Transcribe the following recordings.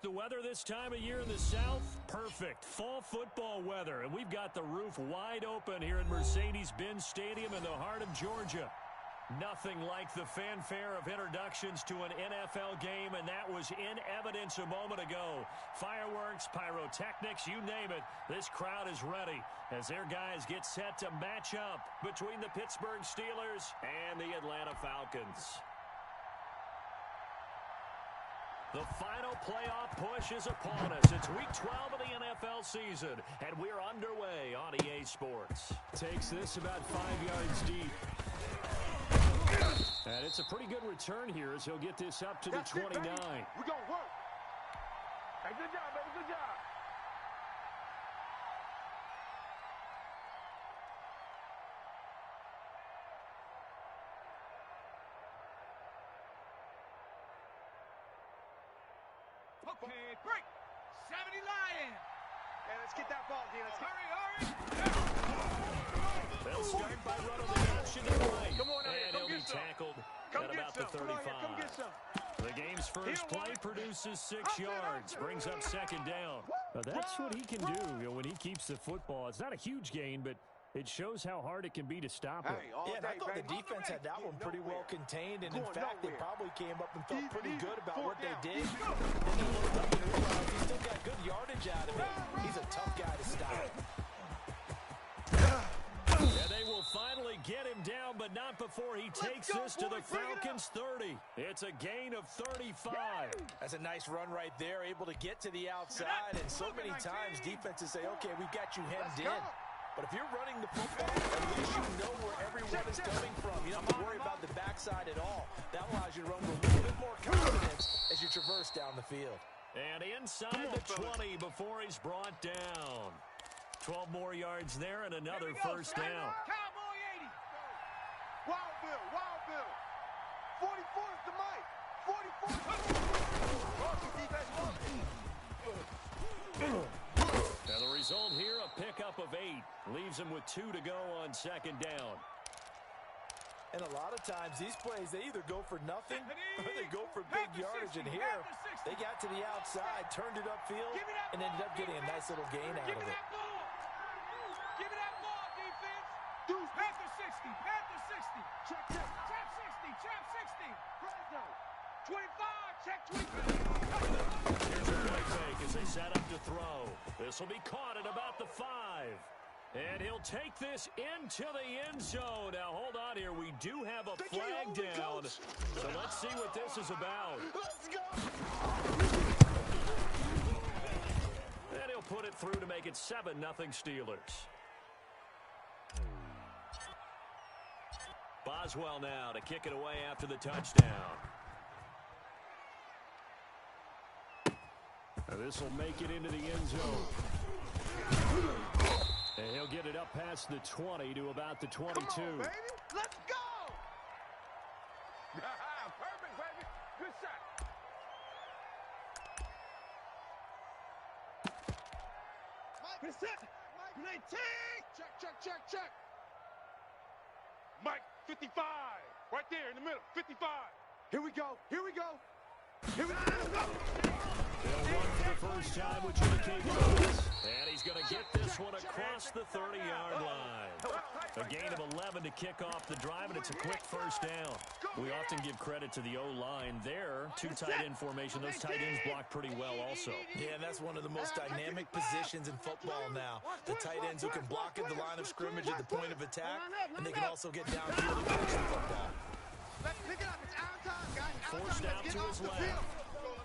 The weather this time of year in the South, perfect. Fall football weather, and we've got the roof wide open here at Mercedes-Benz Stadium in the heart of Georgia. Nothing like the fanfare of introductions to an NFL game, and that was in evidence a moment ago. Fireworks, pyrotechnics, you name it, this crowd is ready as their guys get set to match up between the Pittsburgh Steelers and the Atlanta Falcons. The final playoff push is upon us. It's week 12 of the NFL season, and we're underway on EA Sports. Takes this about 5 yards deep. And it's a pretty good return here as he'll get this up to the 29. We're going to work. Hey, good job, baby. Good job. Okay, break. 70 Lions. Hey, let's get that ball, D. Let's hurry. They'll start by running the option to the right. Come on, and he'll be tackled at about the 35. Come get some. The game's first play produces 6 yards, brings up second down. That's what he can do, when he keeps the football. It's not a huge gain, but it shows how hard it can be to stop it. Yeah, and I thought the defense had that one pretty well contained, and in fact, they probably came up and felt pretty good about what they did. Then they looked up and realized he still got good yardage out of it. He's a tough guy to stop. And they will finally get him down, but not before he takes this to the Falcons' 30. It's a gain of 35. That's a nice run right there, able to get to the outside, and so many times defenses say, okay, we've got you hemmed in. But if you're running the football, at least you know where everyone is coming from. You don't have to worry about the backside at all. That allows you to run with a little bit more confidence as you traverse down the field. And inside the 20 before he's brought down. 12 more yards there and another first down. Cowboy 80. Wild Bill. 44 is the mic. 44. Now the result here, a pickup of 8. Leaves him with 2 to go on second down. And a lot of times these plays, they either go for nothing or they go for big yardage. And here, they got to the outside, turned it upfield, and ended up getting a nice little gain out of it. Give me that ball, defense. Deuce, Panther 60. Check 60. Check 60. 25, check 25. Here's a play fake as they set up to throw. This will be caught at about the 5. And he'll take this into the end zone. Now, hold on here. We do have a flag down. So let's see what this is about. Let's go. It's 7-0 Steelers. Boswell now to kick it away after the touchdown. This will make it into the end zone. And he'll get it up past the 20 to about the 22. Come on, baby. Let's go! Perfect, baby. Good shot. Mike, set. Mike, check. Mike, 55. Right there in the middle, 55. Here we go. Here we go. They'll run for the first time with Jimmy Cagle. And he's going to get this one across the 30-yard line. A gain of 11 to kick off the drive, and it's a quick first down. We often give credit to the O-line there. Two tight end formation. Those tight ends block pretty well also. Yeah, and that's one of the most dynamic positions in football now. The tight ends who can block at the line of scrimmage at the point of attack, and they can also get downfield and catch the football. Let's pick it up. It's our time, guys. Forced out to his left.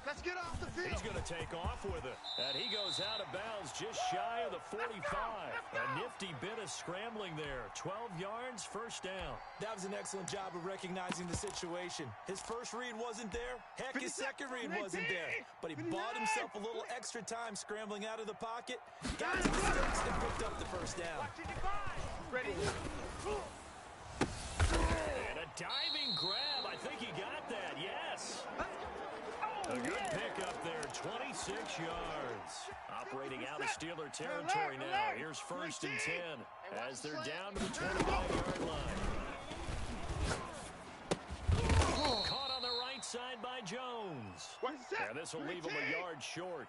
Let's get off the field. He's going to take off with it. And he goes out of bounds just shy of the 45. A nifty bit of scrambling there. 12 yards, first down. That was an excellent job of recognizing the situation. His first read wasn't there. Heck, his second read wasn't there. But he bought himself a little extra time scrambling out of the pocket, got his mistakes, and picked up the first down. Ready? And a diving grab. I think he got that, yes. A good pickup there, 26 yards. Operating out of Steeler territory now. Here's first and 10 as they're down to the 25-yard line. Caught on the right side by Jones. And this will leave him a yard short.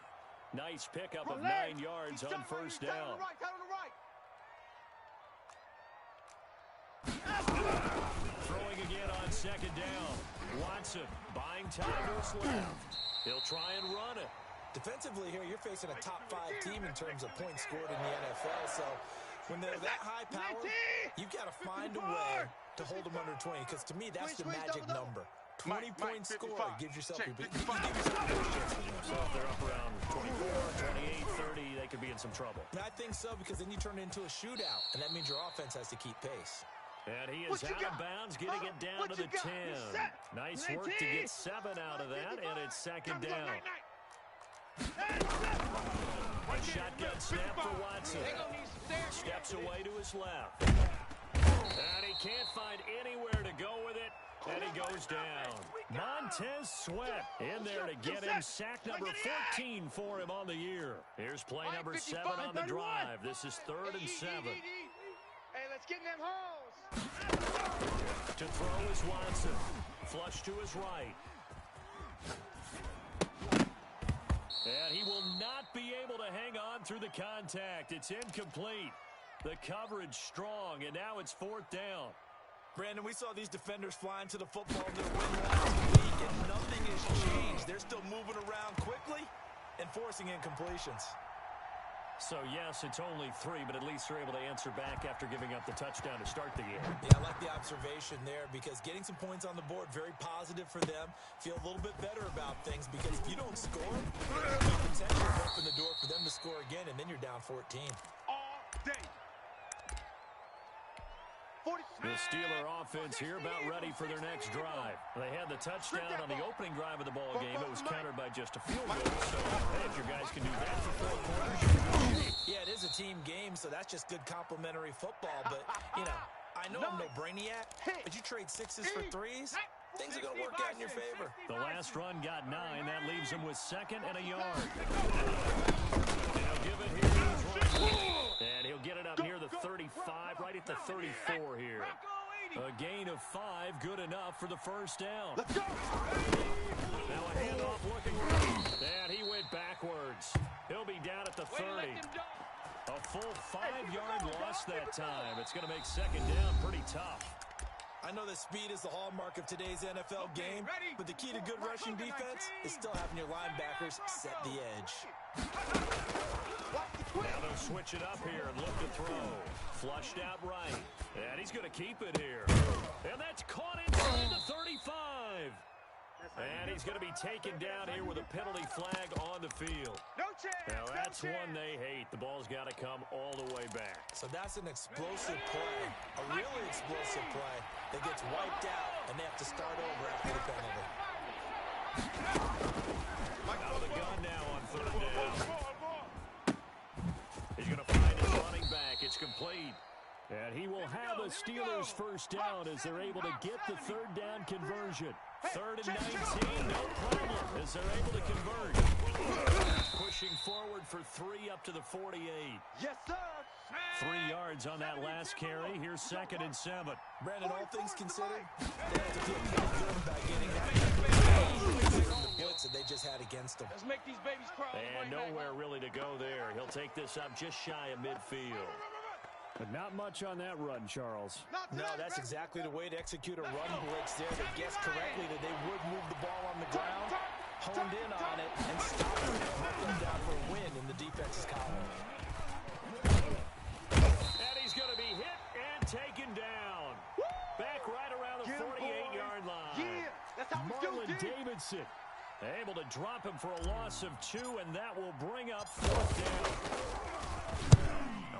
Nice pickup of 9 yards on first down. Throwing again on second down. Watson buying time to his left. He'll try and run it. Defensively here, you're facing a top-5 team in terms of points scored in the NFL. So when they're that high power, you've got to find a way to hold them under 20. Because to me, that's the magic number. 20 points scored gives yourself your big chance. So if they're up around 24, 28, 30, they could be in some trouble. And I think so, because then you turn it into a shootout, and that means your offense has to keep pace. And he is out of bounds, getting it down to the 10. Nice work to get 7 out of that, and it's second down. A shotgun snap for Watson. Steps away to his left. And he can't find anywhere to go with it, and he goes down. Montez Sweat in there to get him. Sack number 14 for him on the year. Here's play number 7 on the drive. This is 3rd and 7. Hey, let's get in them holes. To throw is Watson. Flush to his right. And he will not be able to hang on through the contact. It's incomplete. The coverage strong, and now it's 4th down. Brandon, we saw these defenders flying to the football in their win last week, and nothing has changed. They're still moving around quickly and forcing incompletions. So, yes, it's only 3, but at least they're able to answer back after giving up the touchdown to start the game. Yeah, I like the observation there, because getting some points on the board, very positive for them. Feel a little bit better about things, because if you don't score, you potentially open the door for them to score again, and then you're down 14. All day. The Steeler offense here about ready for their next drive. They had the touchdown on the opening drive of the ball game. It was countered by just a field goal. So, hey, if your guys can do that for 4 quarters, you're in good shape. Yeah, it is a team game, so that's just good complementary football. But, you know, I know I'm no brainiac, but you trade 6s for 3s, things are going to work out in your favor. The last run got 9. That leaves him with 2nd and a yard. And he'll give it here. And he'll get it up near the 35, right at the 34 here. A gain of 5, good enough for the first down. Let's go. Now a handoff looking right. And he went backwards. He'll be down at the 30. A full 5-yard loss that time. It's going to make second down pretty tough. I know that speed is the hallmark of today's NFL game, but the key to good rushing defense is still having your linebackers set the edge. Now they'll switch it up here and look to throw. Flushed out right. And he's going to keep it here. And that's caught inside the 35. And he's going to be taken down here with a penalty flag on the field. No chance. Now, that's one they hate. The ball's got to come all the way back. So that's an explosive play, a really explosive play that gets wiped out, and they have to start over after the penalty. Out of the gun now on third down. He's going to find his running back. It's complete. And he will have a Steelers first down as they're able to get the third down conversion. 3rd and 19, no problem, as they're able to convert. Pushing forward for 3 up to the 48. Yes, sir. 3 yards on that last carry. Here's 2nd and 7. Brandon, all things considered, they have to feel pretty good about getting that. The blitz that they just had against them. Let's make these babies crawl. And nowhere really to go there. He'll take this up just shy of midfield. But not much on that run, Charles. No, that's exactly the way to execute a run blitz there. They guessed correctly that they would move the ball on the ground, honed in on it, and stopped it and marked them down for a win in the defense's column. And he's going to be hit and taken down. Back right around the 48-yard line. Yeah, that's how we do Marlon it. Davidson able to drop him for a loss of 2, and that will bring up 4th down.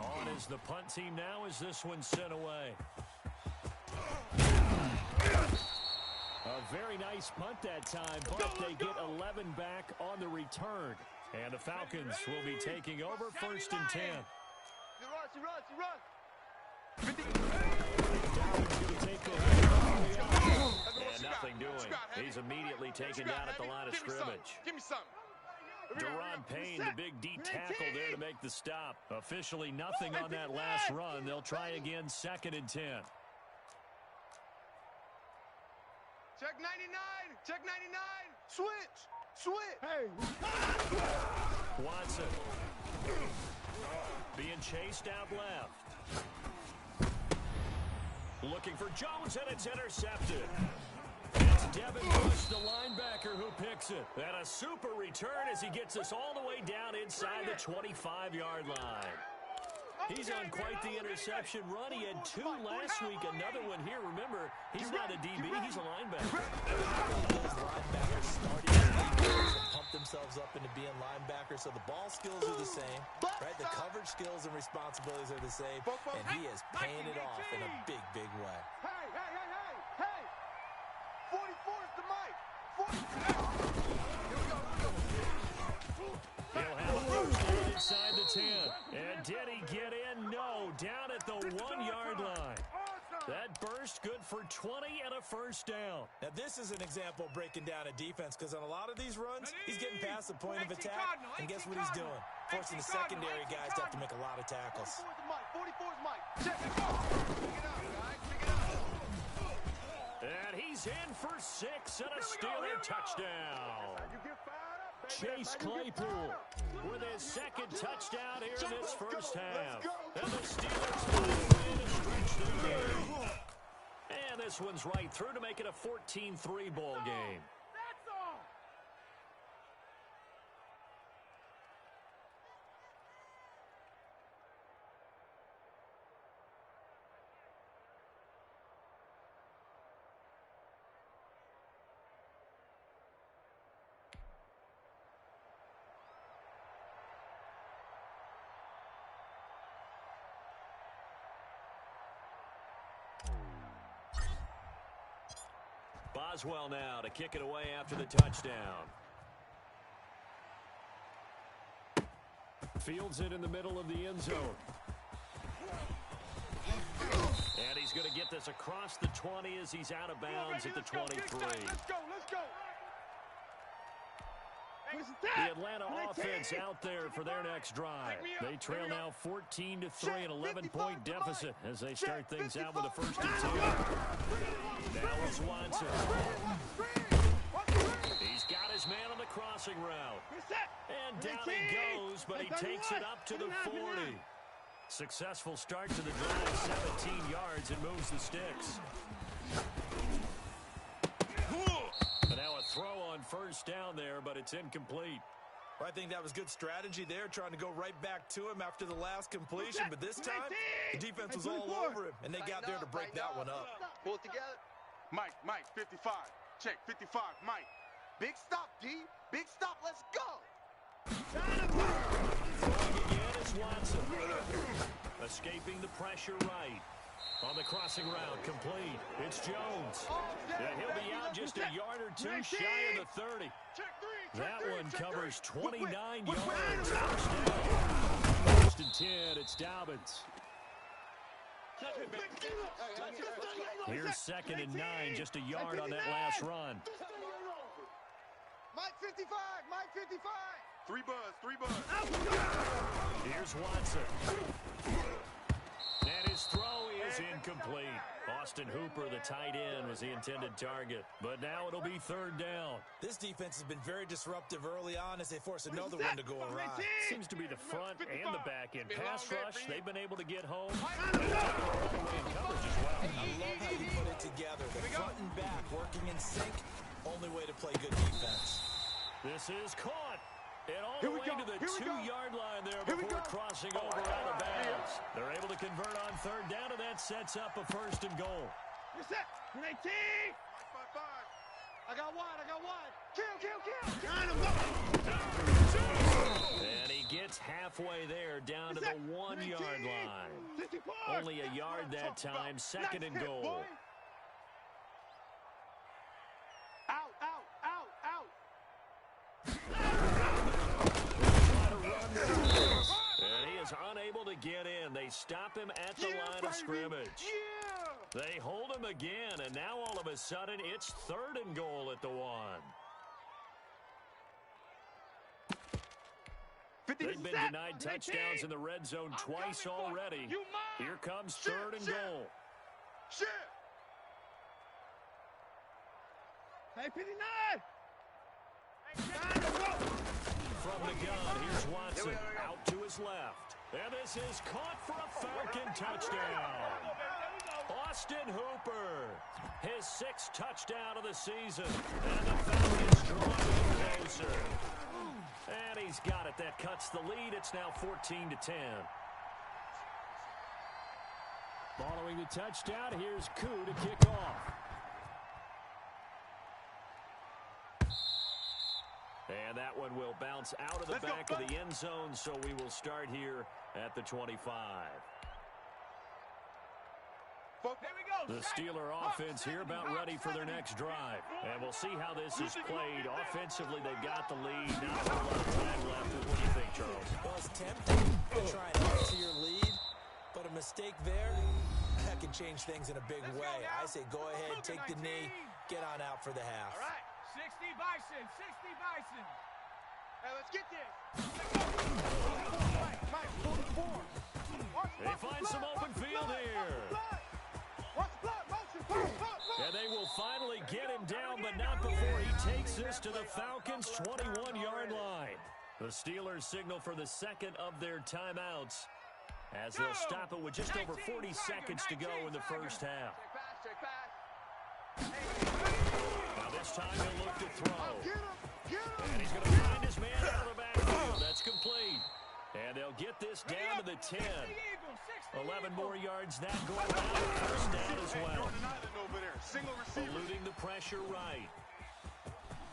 On is the punt team now as this one's sent away. A very nice punt that time, but they get 11 back on the return. And the Falcons will be taking over 1st and 10. He runs. And nothing doing. He's immediately taken down at the line of scrimmage. Give me something. Deron Payne, the big D tackle there to make the stop. Officially nothing on that last run. They'll try again 2nd and 10. Check 99. Switch. Hey. Watson being chased out left. Looking for Jones, and it's intercepted. It's Devin Bush, the linebacker, who picks it. And a super return as he gets us all the way down inside the 25-yard line. He's on quite the interception run. He had 2 last week, another one here. Remember, he's not a DB, he's a linebacker. Those linebackers starting to pump themselves up into being linebackers, so the ball skills are the same, right? The coverage skills and responsibilities are the same, and he is paying it off in a big, big way. Hey. 44 is the mic. 44. He'll have a first down inside the 10. And did he get in? No, down at the 1-yard line. That burst good for 20 and a first down. Now, this is an example of breaking down a defense, because on a lot of these runs, he's getting past the point of attack, and guess what he's doing? Forcing the secondary guys to have to make a lot of tackles. 44 is Mike. Check it out. Pick it up, guys. Pick it up. And he's in for 6 and a Steeler touchdown. Chase Claypool with his 2nd touchdown here in this first half. And the Steelers win to stretch their lead. And this one's right through to make it a 14-3 ball game. Boswell now to kick it away after the touchdown. Fields it in the middle of the end zone. And he's going to get this across the 20 as he's out of bounds at the 23. Let's go. The Atlanta offense out there for their next drive. They trail now 14-3, an 11-point deficit as they start things out with a 1st and 10. Now it's Watson. He's got his man on the crossing route. And down he goes, but he takes it up to the 40. Successful start to the drive, 17 yards, and moves the sticks. And now a throw on 1st down there, but it's incomplete. Well, I think that was good strategy there, trying to go right back to him after the last completion. But this time, the defense was all over him, and they got there to break that one up. Pull it together. Mike, 55. Check, 55, Mike. Big stop, D. Big stop, let's go. Again is Watson. Escaping the pressure right. On the crossing route, complete. It's Jones. Yeah, he'll be out just a yard or two shy of the 30. That one covers 29 yards. First and 10, it's Dobbins. Here's 2nd and 9, just a yard on that last run. Mike 55, Mike 55. 3 buzz, 3 buzz. Here's Watson. And his throw is incomplete. Austin Hooper, the tight end, was the intended target. But now it'll be 3rd down. This defense has been very disruptive early on as they force another one to go awry. Seems to be the front and the back end. Pass rush, they've been able to get home. I love how you put it together. The front and back working in sync. Only way to play good defense. This is caught. And all the way to the 2-yard line there before crossing over out of bounds. They're able to convert on 3rd down, and that sets up a 1st and goal. You're set. 19. 5. I got one. Kill. And he gets halfway there down to the 1-yard line. Only a yard that time. 2nd and goal. Out. And he is unable to get in. They stop him at the line of scrimmage. They hold him again, and now all of a sudden it's 3rd and goal at the 1. They've been denied touchdowns in the red zone twice already. Here comes 3rd and goal. Hey, 59. From the gun, here's Watson out to his left. And this is caught for a Falcon touchdown. Austin Hooper, his 6th touchdown of the season. And the Falcons drawing closer. And he's got it. That cuts the lead. It's now 14-10. Following the touchdown, here's Koo to kick off. And that one will bounce out of the back of the end zone, so we will start here at the 25. The Steeler offense here about ready for their next drive. And we'll see how this is played. Offensively, they've got the lead. Not a whole lot of time left. What do you think, Charles? Well, it's tempting to try and add to your lead, but a mistake there, that can change things in a big way. I say go ahead, take the knee, get on out for the half. All right. 60 Bison. Hey, let's get this. Mike, 44. They find some open field here. And they will finally get him down, but not before he takes this to the Falcons' 21-yard line. The Steelers signal for the 2nd of their timeouts as they'll stop it with just over 40 seconds to go in the first half. Now this time he'll look to throw. And he's going to find his man out of the backfield. That's complete. And they'll get this down to the 10. 11 more yards that go around. First down as well. Eluding the pressure right.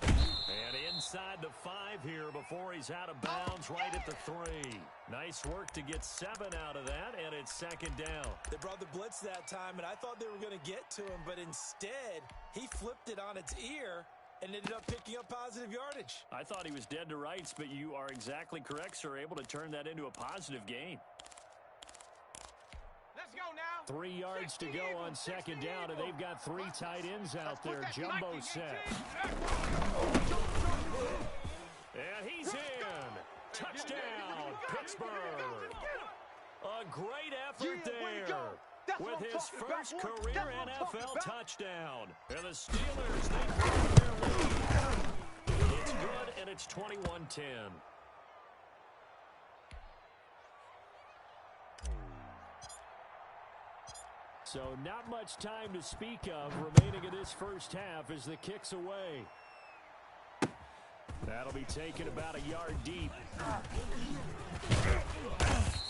And inside the 5 here before he's out of bounds right at the 3. Nice work to get 7 out of that, and it's 2nd down. They brought the blitz that time, and I thought they were going to get to him, but instead, he flipped it on its ear and ended up picking up positive yardage. I thought he was dead to rights, but you are exactly correct, sir. Able to turn that into a positive gain. Let's go now. 3 yards to go on 2nd down, and they've got 3 tight ends out there. Jumbo set. And he's in. Touchdown, Pittsburgh. A great effort there with his first career NFL touchdown. And the Steelers, they grab their lead. It's good, and it's 21-10. So not much time to speak of remaining in this first half as the kick's away. That'll be taken about a yard deep.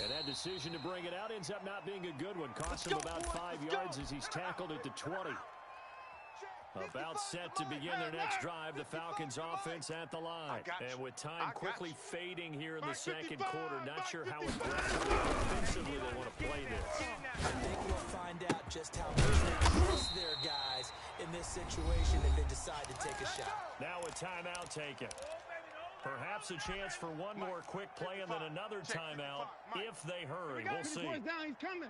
And that decision to bring it out ends up not being a good one. Costs him about 5 yards as he's tackled at the 20. About set to begin their next drive, the Falcons offense at the line. And with time quickly fading here in the second quarter, not sure how aggressively offensively they want to play this. I think we'll find out just how much they trust their guys in this situation if they decide to take a shot. Now a timeout taken. Perhaps a chance for one more quick play and then another timeout if they hurry. We'll see. He's coming.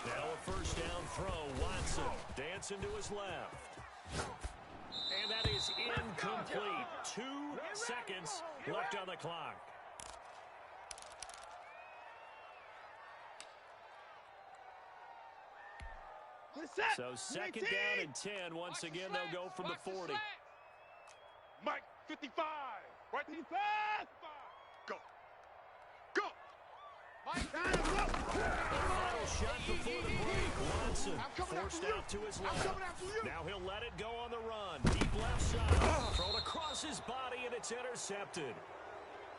Now a first down throw. Watson dancing to his left. And that is incomplete. 2 seconds left on the clock. So second down and 10. Once again, they'll go from the 40. Mike, 55. Right 55. Go. Go. Mike, Final shot before the break. Watson forced out to his left. Now he'll let it go on the run. Deep left side. Thrown across his body, and it's intercepted.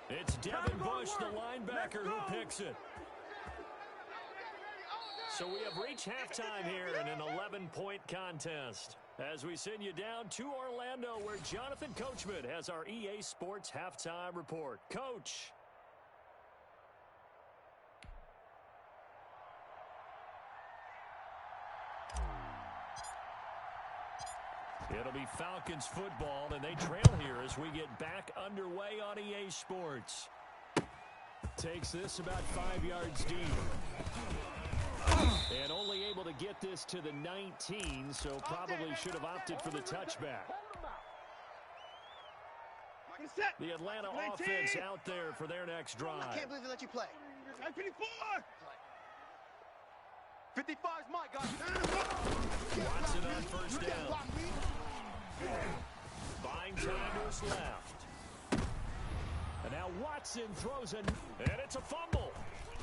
It's Devin Bush, the linebacker, who picks it. So we have reached halftime here in an 11-point contest. As we send you down to Orlando, where Jonathan Coachman has our EA Sports halftime report. Coach. It'll be Falcons football, and they trail here as we get back underway on EA Sports. Takes this about 5 yards deep. And only able to get this to the 19, so probably should have opted for the touchback. The Atlanta offense out there for their next drive. I can't believe they let you play. 54. 55's my guy. Watson on first down. Buying time to his left. And now Watson throws it, and it's a fumble.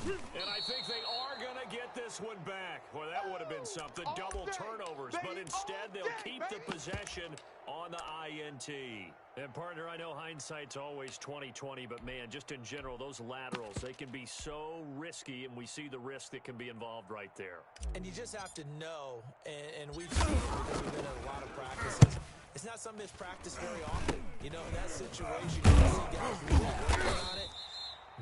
And I think they are going to get this one back. Well, that would have been something. Double turnovers. But instead, they'll keep the possession on the INT. And, partner, I know hindsight's always 20/20, but, man, just in general, those laterals, they can be so risky, and we see the risk that can be involved right there. And you just have to know, and we've seen it because we've been at a lot of practices. It's not something that's practiced very often. You know, in that situation, you see guys really working on it.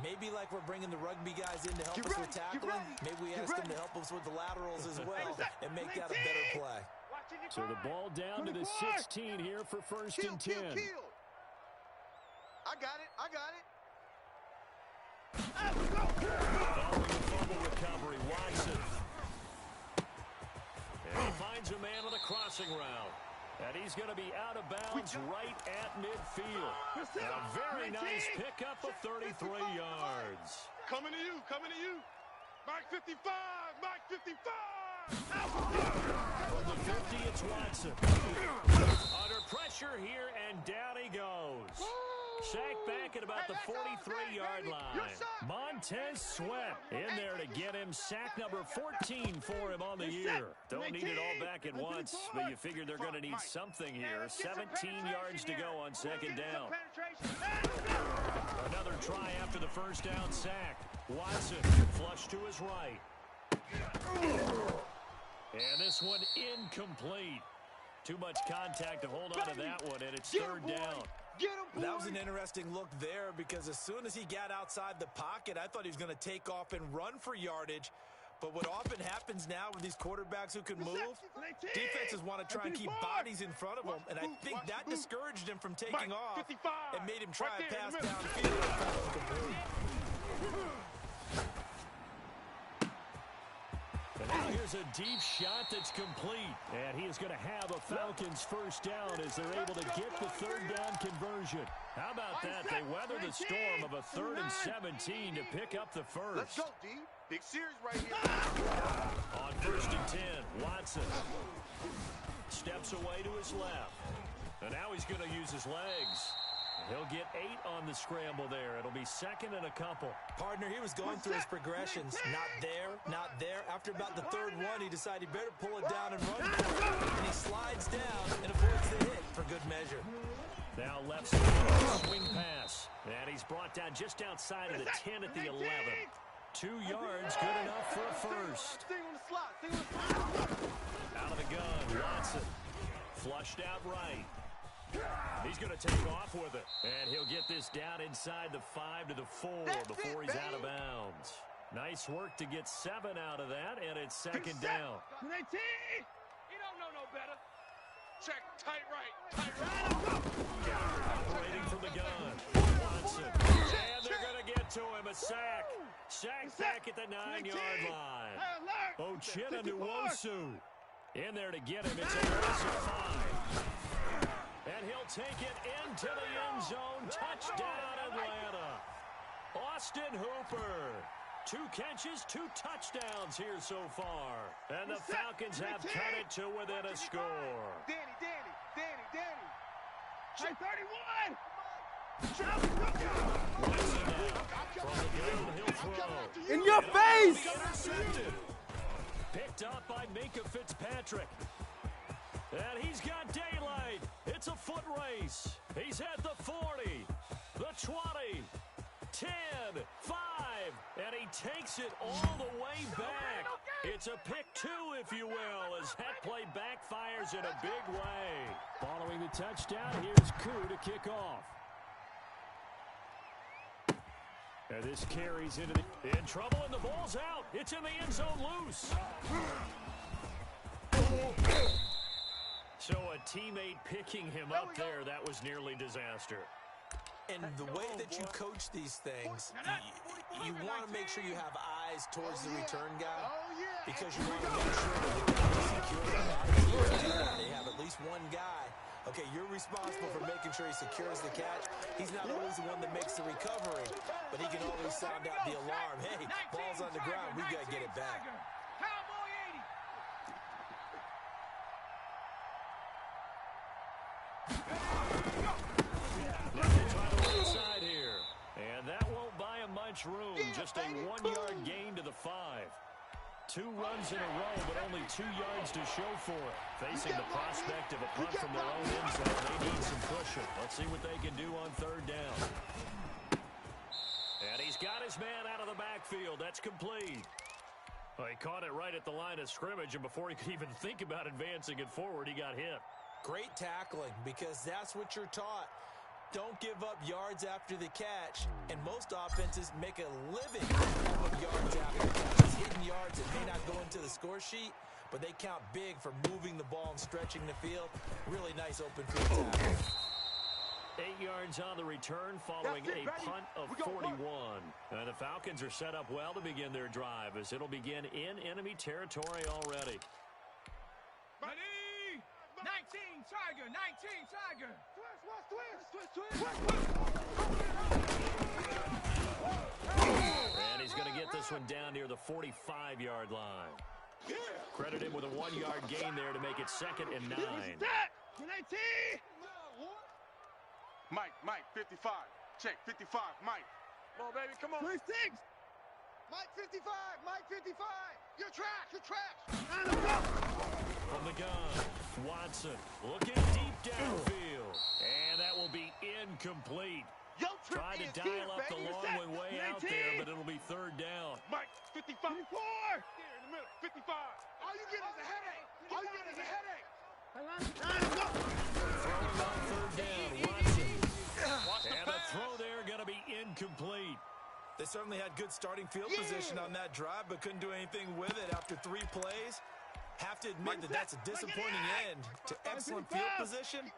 Maybe like we're bringing the rugby guys in to help us with tackling. Maybe we ask them to help us with the laterals as well and make that a better play. So the ball down to the 16 here for first and 10. I got it. Following the fumble recovery, Watson. And he finds a man on the crossing route. And he's going to be out of bounds right at midfield. A very nice pickup of 33 yards. Coming to you. Mike 55. From the 50, it's Watson. Under pressure here, and down he goes. Sacked back at about the 43-yard line. Montez Sweat in there to get him sack number 14 for him on the year. Don't need it all back at once, but you figure they're going to need something here. 17 yards to go on second down. Another try after the first down sack. Watson flush to his right. And this one incomplete. Too much contact to hold on to that one, and it's third down. That was an interesting look there because as soon as he got outside the pocket, I thought he was going to take off and run for yardage. But what often happens now with these quarterbacks who can move, defenses want to try and keep bodies in front of them. And I think that discouraged him from taking off and made him try a pass downfield. And now here's a deep shot that's complete. And he is going to have a Falcons first down as they're able to get the third down conversion. How about that? They weather the storm of a 3rd and 17 to pick up the first. Let's go, D. Big series right here. On 1st and 10, Watson steps away to his left. And now he's going to use his legs. He'll get 8 on the scramble there. It'll be second and a couple. Partner, he was going through his progressions. Not there. After about the 3rd one, he decided he better pull it down and run for it. And he slides down and avoids the hit for good measure. Now left side, swing pass. And he's brought down just outside of the 10 at the 11. 2 yards, good enough for a first. Out of the gun, Watson. Flushed out right. He's going to take off with it. And he'll get this down inside the 5 to the 4 before he's out of bounds. Nice work to get 7 out of that, and it's second down. You don't know no better. Check, tight right, tight right. Operating from the gun. Watson. And they're going to get to him. A sack. Sack back at the 9-yard line. Uchenna Nwosu in there to get him. It's a loss of 5. And he'll take it into the end zone. Touchdown, Atlanta. Austin Hooper. 2 catches, 2 touchdowns here so far. And the Falcons have cut it to within a score. Danny. Hey, 31! In your face! Picked up by Minkah Fitzpatrick. And he's got daylight. It's a foot race. He's at the 40, the 20, 10, 5, and he takes it all the way back. It's a pick 2, if you will, as that play backfires in a big way. Following the touchdown, here's Koo to kick off. And this carries into the... In trouble, and the ball's out. It's in the end zone loose. So a teammate picking him up there, that was nearly disaster. And the way that you coach these things, you want to make sure you have eyes towards the return guy, because you want to make sure that they're secure. A lot of teams do that. They have at least one guy. Okay, you're responsible for making sure he secures the catch. He's not always the one that makes the recovery, but he can always sound out the alarm. Hey, ball's on the ground. We got to get it back. Side here, and that won't buy him much room. Just a 1-yard gain to the 5. 2 runs in a row, but only 2 yards to show for it. Facing the prospect of a punt from their own end zone, they need some pushing. Let's see what they can do on 3rd down. And he's got his man out of the backfield. That's complete. Well, he caught it right at the line of scrimmage, and before he could even think about advancing it forward, he got hit. Great tackling, because that's what you're taught. Don't give up yards after the catch, and most offenses make a living off of yards after the catch. It's hidden yards that may not go into the score sheet, but they count big for moving the ball and stretching the field. Really nice open field tackle. 8 yards on the return following a punt of 41. And the Falcons are set up well to begin their drive, as it'll begin in enemy territory already. 19 Tiger. And he's going to get this one down near the 45-yard line. Credit him with a 1-yard gain there to make it 2nd and 9. Mike, 55. Check, 55, Mike. Come on, baby, come on. 26. Mike, 55. You're trash. From the gun, Watson looking deep downfield. And that will be incomplete. Tried to dial up the long one way out there, but it'll be 3rd down. Mike, 55. 54. Here in the middle, 55. All you get is a headache. Throwing on 3rd down, Watson. And the throw there going to be incomplete. They certainly had good starting field position on that drive, but couldn't do anything with it after 3 plays. Have to admit that that's a disappointing end to excellent field position.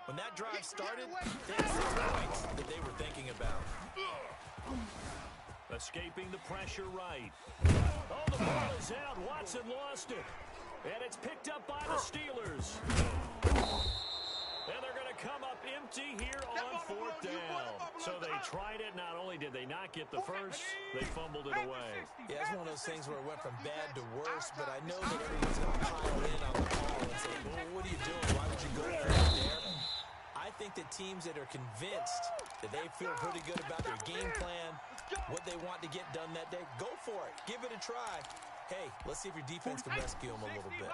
When that drive started, they had 6 points that they were thinking about. Escaping the pressure right. Oh, the ball is out. Watson lost it. And it's picked up by the Steelers. And they're going to come up empty here on 4th down. So they tried it. Not only did they not get the first, they fumbled it away. Yeah, it's one of those things where it went from bad to worse, but I know that everyone's going to pile in on the call and say, well, what are you doing? Why would you go for it there? I think that teams that are convinced that they feel pretty good about their game plan, what they want to get done that day, go for it. Give it a try. Hey, let's see if your defense can rescue them a little bit.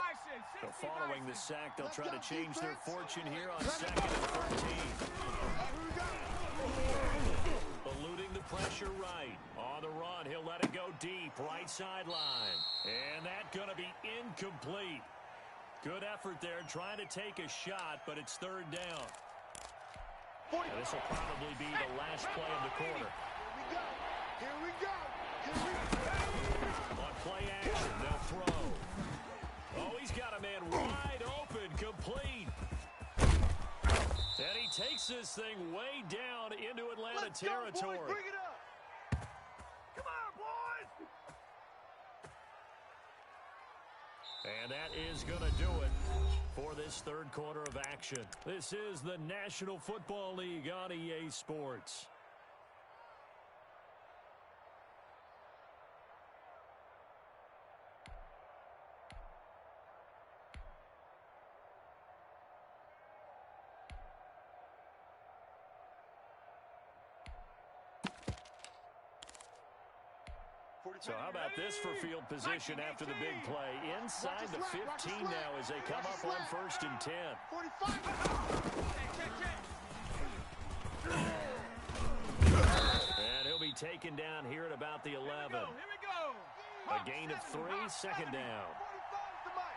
So following the sack, they'll try to change their fortune here on 2nd and 13. Eluding the pressure right. On the run, he'll let it go deep, right sideline. And that's going to be incomplete. Good effort there, trying to take a shot, but it's third down. And this will probably be the last play of the quarter. Here we go. Here we go. On play action, they'll throw. Oh, he's got a man wide open, complete. And he takes this thing way down into Atlanta territory. Boys, bring it up. Come on, boys. And that is going to do it for this third quarter of action. This is the National Football League on EA Sports. So how about this for field position after the big play? Inside the 15 now as they come up on 1st and 10. 45. And he'll be taken down here at about the 11. Here we go. A gain of 3, second down. 45's the mic.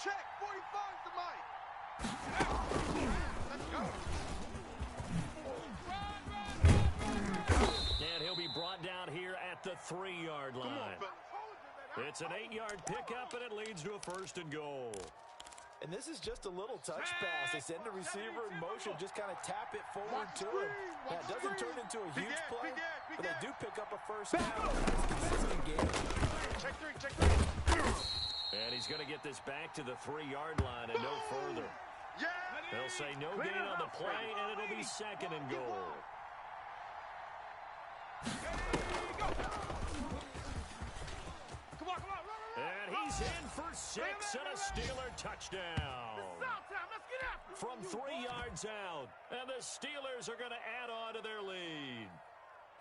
Check. 45's the mic. Let's go. And he'll be brought down here at the 3-yard line. It's an 8-yard pickup, and it leads to a 1st and goal. And this is just a little touch pass. They send the receiver in motion, just kind of tap it forward to him. Now, it doesn't turn into a huge play, but they do pick up a 1st down. It's a consistent game. Check three. And he's going to get this back to the 3-yard line and no further. They'll say no gain on the play, and it'll be 2nd and goal. And he's in for 6 and a Steeler touchdown. From 3 yards out. And the Steelers are going to add on to their lead.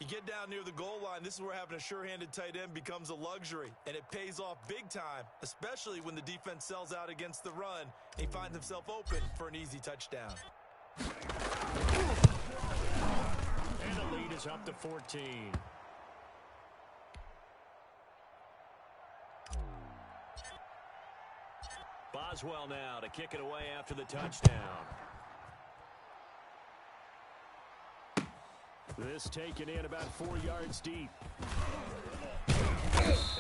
You get down near the goal line, this is where having a sure-handed tight end becomes a luxury. And it pays off big time, especially when the defense sells out against the run. He finds himself open for an easy touchdown. And the lead is up to 14. Boswell now to kick it away after the touchdown. This taken in about 4 yards deep.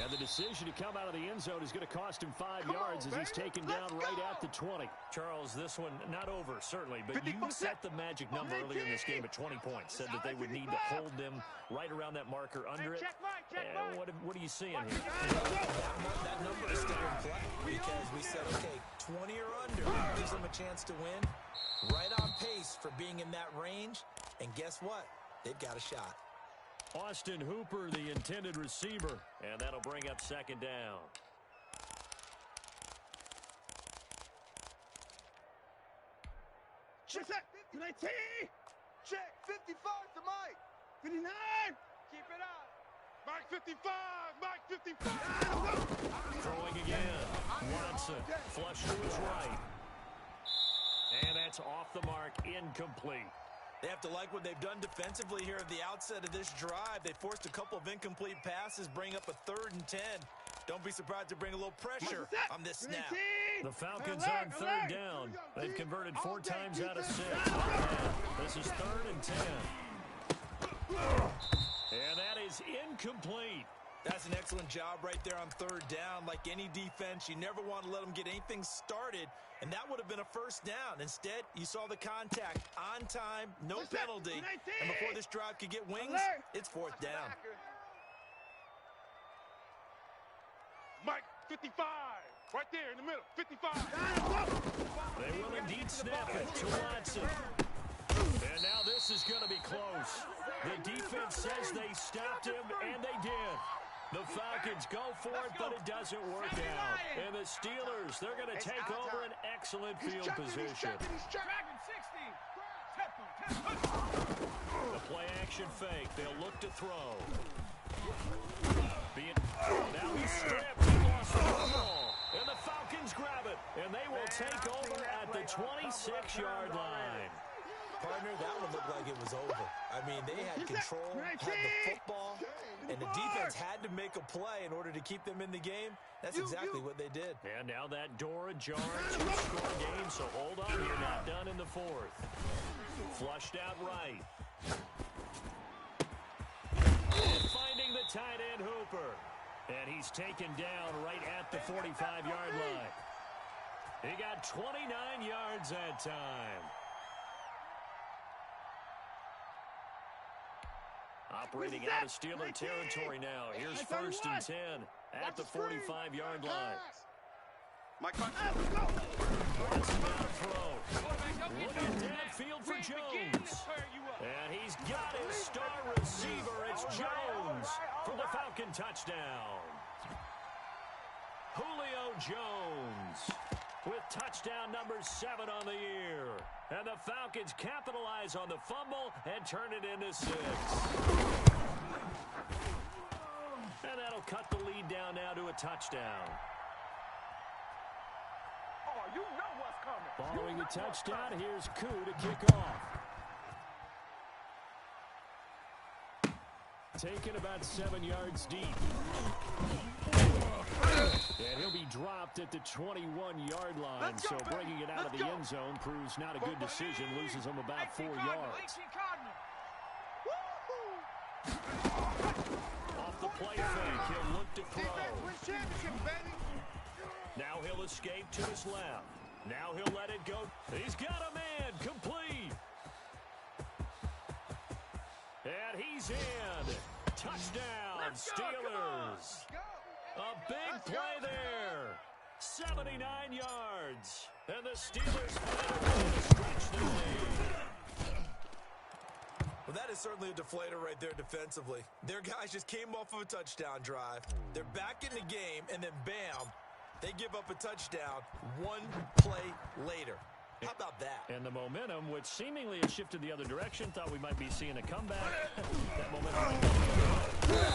And the decision to come out of the end zone is going to cost him 5 yards as he's taken down right at the 20. Charles, this one not over, certainly, but you set the magic number earlier in this game at 20 points. Said that they would need to hold them right around that marker under it. What are you seeing here? That number is still in play because we said, okay, 20 or under gives them a chance to win. Right on pace for being in that range. And guess what? They've got a shot. Austin Hooper, the intended receiver, and that'll bring up 2nd down. Check. 19. Check. 55's the mic. 59. Keep it up. Mike 55. Mike 55. Throwing again. Watson. Flush to his right. And that's off the mark. Incomplete. They have to like what they've done defensively here at the outset of this drive. They forced a couple of incomplete passes, bring up a 3rd and 10. Don't be surprised to bring a little pressure on this snap. The Falcons on 3rd down. They've converted 4 times out of 6. This is 3rd and 10. And that is incomplete. That's an excellent job right there on 3rd down. Like any defense, you never want to let them get anything started, and that would have been a 1st down. Instead, you saw the contact on time, no penalty, and before this drive could get wings, it's 4th down. Mike 55, right there in the middle, 55. They will indeed snap it to Watson. And now this is going to be close. The defense says they stopped him, and they did. The Falcons go for it, but it doesn't work out. And the Steelers, they're going to take over an excellent field position. The play action fake. They'll look to throw. Now he's stripped. He lost the football. And the Falcons grab it. And they will take over at the 26-yard line. partner, that one looked like it was over. I mean, they had control, had the football, and the defense had to make a play in order to keep them in the game. That's exactly what they did. And now that door ajar, two-score game, so hold on, you're not done in the fourth. Flushed out right. And finding the tight end Hooper. And he's taken down right at the 45-yard line. He got 29 yards that time. Operating out of Steeler territory now. Here's 1st and 10 at the 45-yard line. Watson down throw. Looking downfield for Jones. And he's got his star receiver. It's Jones for the Falcon touchdown. Julio Jones with touchdown number 7 on the year. And the Falcons capitalize on the fumble and turn it into 6. And that'll cut the lead down now to a touchdown. Oh, you know what's coming. Following the touchdown, here's Koo to kick off. Taken about 7 yards deep. And he'll be dropped at the 21-yard line. So bringing it out of the end zone proves not a good decision. Loses him about 4 yards. Off the play fake, he'll look to throw. Now he'll escape to his left. Now he'll let it go. He's got a man, complete. And he's in. Touchdown, Steelers. A big play there. 79 yards. And the Steelers find a way to stretch the lead. Well, that is certainly a deflator right there defensively. Their guys just came off of a touchdown drive. They're back in the game, and then bam, they give up a touchdown 1 play later. How about that? And the momentum, which seemingly has shifted the other direction, thought we might be seeing a comeback. That momentum.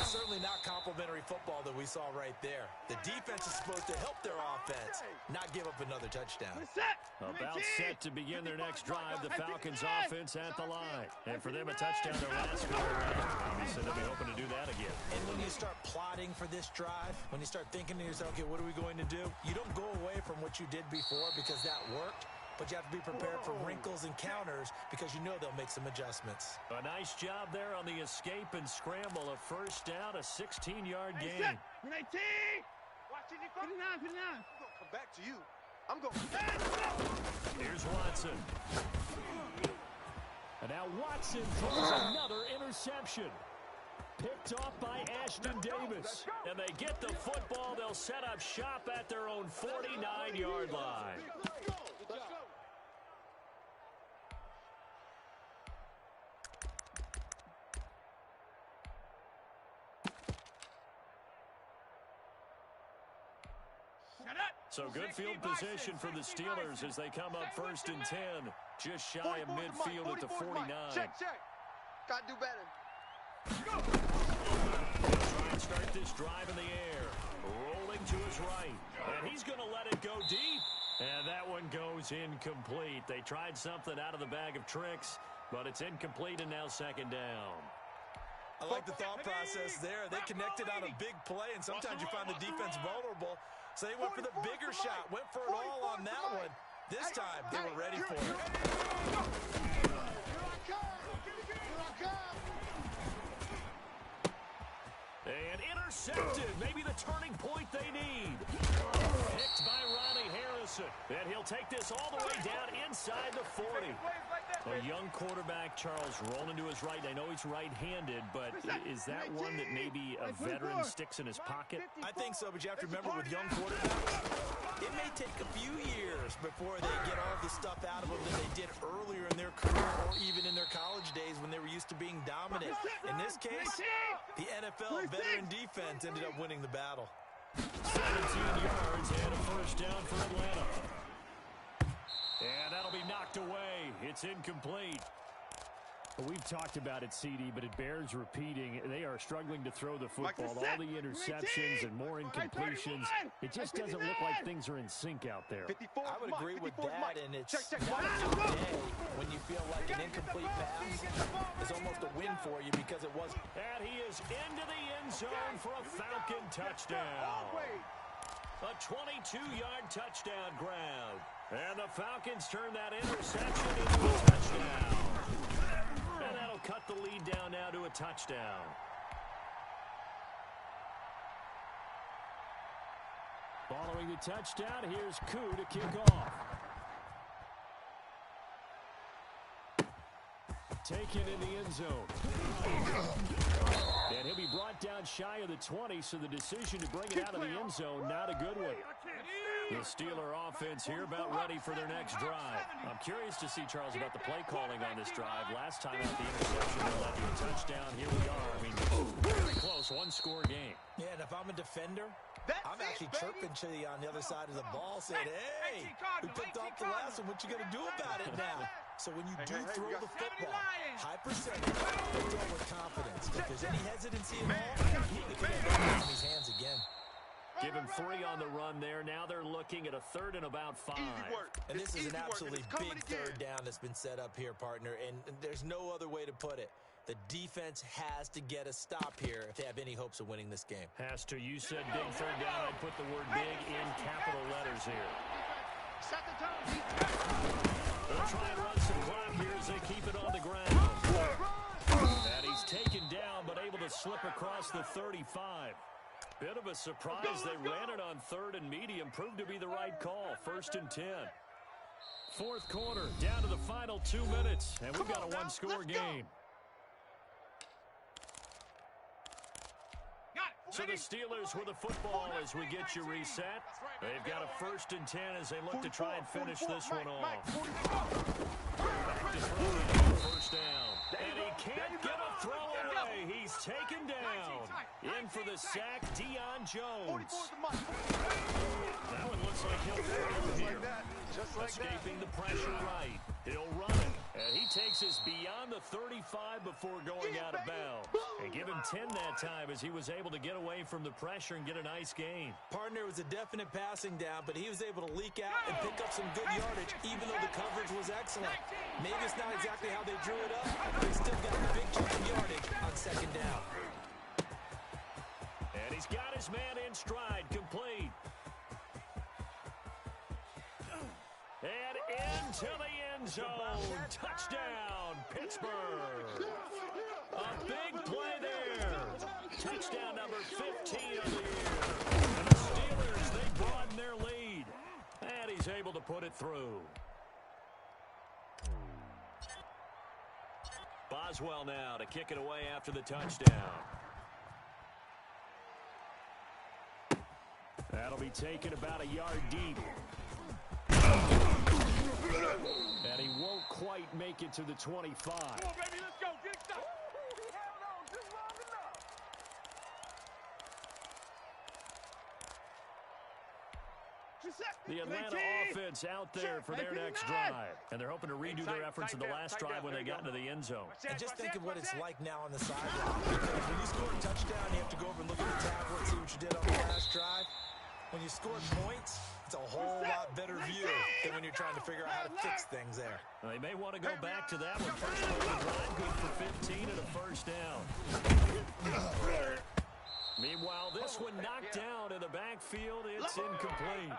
Certainly not complimentary football that we saw right there. The defense is supposed to help their offense, not give up another touchdown. About set to begin their next drive, the Falcons offense at the line. And for them, a touchdown their last go around. Obviously, they'll be hoping to do that again. And when you start plotting for this drive, when you start thinking to yourself, okay, what are we going to do? You don't go away from what you did before because that worked. But you have to be prepared for wrinkles and counters because you know they'll make some adjustments. A nice job there on the escape and scramble. A first down, a 16-yard gain. Watching you come. Put it on. I'm going to come back to you. I'm going to. Here's Watson. And now Watson throws another interception. Picked off by Ashton Davis. And they get the football. They'll set up shop at their own 49-yard line. So good field position for the Steelers as they come up 1st and 10. Just shy of midfield at the 49. Check. Got to do better. Try and start this drive in the air. Rolling to his right. And he's going to let it go deep. And that one goes incomplete. They tried something out of the bag of tricks, but it's incomplete and now 2nd down. I like the thought process there. They connected on a big play, and sometimes you find the defense vulnerable. So they went for the bigger shot, went for it all on that one. This time, they were ready for it. And intercepted. Maybe the turning point they need. Picked by Ronnie Harrison. And he'll take this all the way down inside the 40. A young quarterback, Charles, rolling to his right. I know he's right-handed, but is that one that maybe a veteran sticks in his pocket? I think so, but you have to remember with young quarterbacks, it may take a few years before they get all the stuff out of them that they did earlier in their career or even in their college days when they were used to being dominant. In this case, the NFL veteran defense ended up winning the battle. 17 yards and a first down for Atlanta. And that'll be knocked away. It's incomplete. Well, we've talked about it, CD, but it bears repeating. They are struggling to throw the football. All the interceptions and more incompletions. It just doesn't look like things are in sync out there. I would agree with that, and it's not a good day when you feel like an incomplete pass is almost a win for you because it wasn't. And he is into the end zone for a Falcon touchdown. A 22-yard touchdown grab. And the Falcons turn that interception into a touchdown. And that'll cut the lead down now to a touchdown. Following the touchdown, here's Koo to kick off. Taken in the end zone. And he'll be brought down shy of the 20, so the decision to bring it out of the end zone, not a good one. The Steeler offense here about ready for their next drive. I'm curious to see, Charles, about the play calling on this drive. Last time out, the interception that led to a touchdown. Here we are. I mean, very close, one-score game. Yeah, and if I'm a defender, I'm actually chirping to you on the other side of the ball, saying, hey, we picked off the last one. What you going to do about it now? So when you do throw the football, high percentage, throw with confidence. If there's any hesitancy at all, it could end up in his hands again. Give him 3 on the run there. Now they're looking at a 3rd and about 5. And this is an absolutely big third down that's been set up here, partner, and there's no other way to put it. The defense has to get a stop here if they have any hopes of winning this game. Has to. You said big third down. I'd put the word big in capital letters here. They'll try and run some clock here as they keep it on the ground. And he's taken down, but able to slip across the 35. Bit of a surprise. They ran it on 3rd and medium. Proved to be the right call. 1st and 10. 4th quarter, down to the final 2 minutes, and we've got a one-score game. So the Steelers with the football as we get you reset. They've got a 1st and 10 as they look to try and finish this one off. Back to throw, 1st down. And he can't get a throw away. He's taken down. In for the sack, Deion Jones. That one looks like he'll fail here. Escaping the pressure right. He'll run it. And he takes us beyond the 35 before going out of bounds. And give him 10 that time as he was able to get away from the pressure and get a nice gain. Partner, was a definite passing down, but he was able to leak out and pick up some good yardage, even though the coverage was excellent. Maybe it's not exactly how they drew it up, but he still got a big chunk of yardage on 2nd down. And he's got his man in stride, complete. And into the end zone. Touchdown, Pittsburgh. A big play there. Touchdown number 15 of the year. And the Steelers, they broaden their lead. And he's able to put it through. Boswell now to kick it away after the touchdown. That'll be taken about a yard deep. And he won't quite make it to the 25. Come on, baby, let's go. Get it done. Hell no, just long enough. The Atlanta offense out there for their next drive. And they're hoping to redo their efforts in the last drive when they got into the end zone. And just think of what it's like now on the sideline. Because when you score a touchdown, you have to go over and look at the tablet, see what you did on the last drive. When you score points, it's a whole lot better view than when you're trying to figure out how to fix things there. Well, they may want to go back to that one. First play of the drive, good for 15 and a 1st down. Meanwhile, this one knocked down in the backfield. It's incomplete.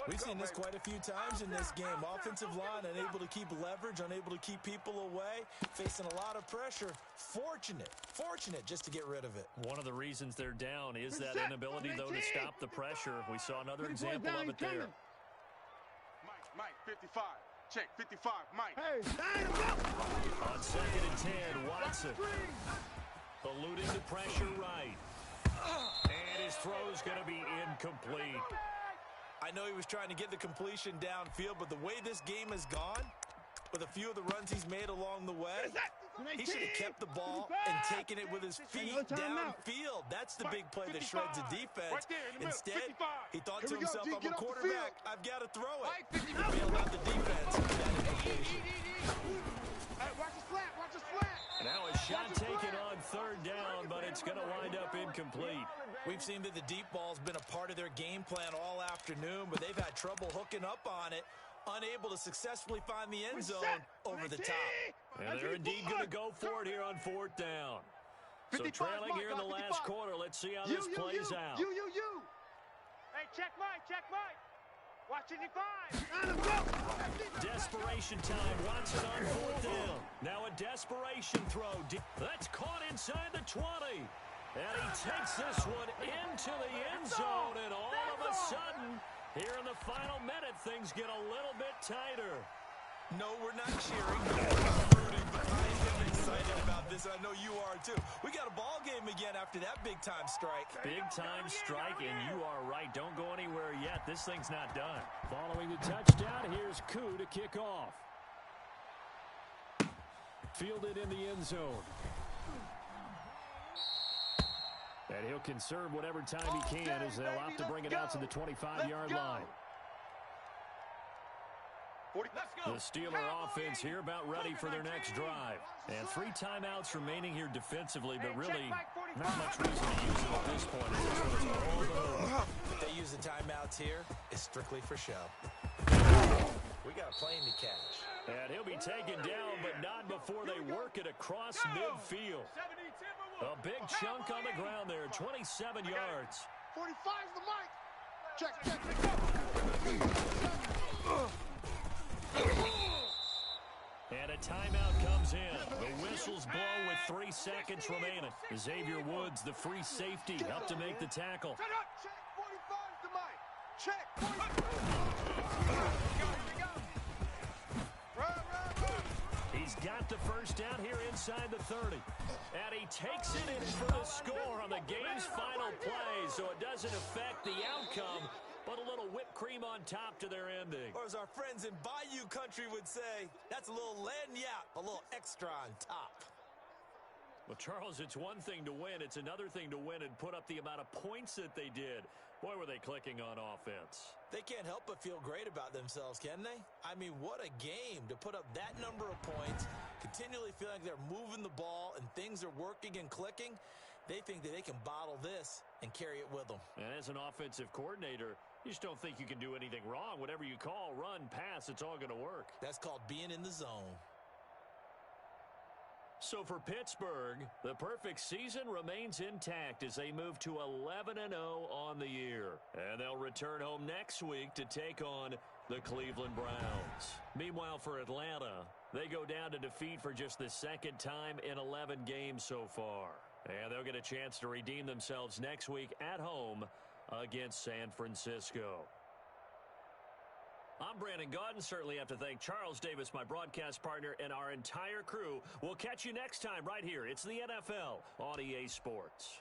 We've seen this quite a few times in this game. Offensive line unable to keep leverage, unable to keep people away, facing a lot of pressure. Fortunate just to get rid of it. One of the reasons they're down is that inability, though, to stop the pressure. We saw another example of it there. Mike, 55. Check, 55, Mike. Hey, On 2nd and 10, Watson eluding the pressure right. And his throw's going to be incomplete. I know he was trying to get the completion downfield, but the way this game has gone, with a few of the runs he's made along the way, he should have kept the ball and taken it with his feet downfield. That's the big play that shreds the defense. Instead, he thought to himself, I'm a quarterback, I've got to throw it. He bailed out the defense with that incompletion. watch his flat, watch his flat. Now a shot taken on 3rd down, but it's going to wind up incomplete. We've seen that the deep ball's been a part of their game plan all afternoon, but they've had trouble hooking up on it. unable to successfully find the end zone over the top. And they're indeed going to go for it here on 4th down. So trailing here in the last quarter. Let's see how this plays out. Hey, check Mike. Watch 85. Desperation time. Watson on 4th down. Now a desperation throw. That's caught inside the 20. And he takes this one into the end zone. And all of a sudden, here in the final minute, things get a little bit tighter. No, we're not cheering. We're rooting, but I am excited about this. I know you are, too. We got a ball game again after that big-time strike. Big-time strike, and you are right. Don't go anywhere yet. This thing's not done. Following the touchdown, here's Koo to kick off. Fielded in the end zone. And he'll conserve whatever time he can as they'll opt to bring it out to the 25-yard line. The Steeler offense here about ready for their next drive. And 3 timeouts remaining here defensively, but really not much reason to use them at this point. If they use the timeouts here, it's strictly for show. We got a plane to catch. And he'll be taken down, but not before they work it across midfield. A big chunk on the ground there, 27 yards. 45's the mic. Check. And a timeout comes in. The whistles blow with 3 seconds remaining. Xavier Woods, the free safety, up to make the tackle. Check. 45's the mic. Check. He's got the first down here inside the 30. And he takes it in for the score on the game's final play, so it doesn't affect the outcome, but a little whipped cream on top to their ending. Or as our friends in Bayou Country would say, that's a little lagniappe, a little extra on top. Well, Charles, it's one thing to win. It's another thing to win and put up the amount of points that they did. Boy, were they clicking on offense. They can't help but feel great about themselves, can they? I mean, what a game to put up that number of points, continually feeling like they're moving the ball and things are working and clicking. They think that they can bottle this and carry it with them. And as an offensive coordinator, you just don't think you can do anything wrong. Whatever you call, run, pass, it's all going to work. That's called being in the zone. So for Pittsburgh, the perfect season remains intact as they move to 11-0 on the year. And they'll return home next week to take on the Cleveland Browns. Meanwhile, for Atlanta, they go down to defeat for just the 2nd time in 11 games so far. And they'll get a chance to redeem themselves next week at home against San Francisco. I'm Brandon Gaudin. Certainly have to thank Charles Davis, my broadcast partner, and our entire crew. We'll catch you next time right here. It's the NFL on EA Sports.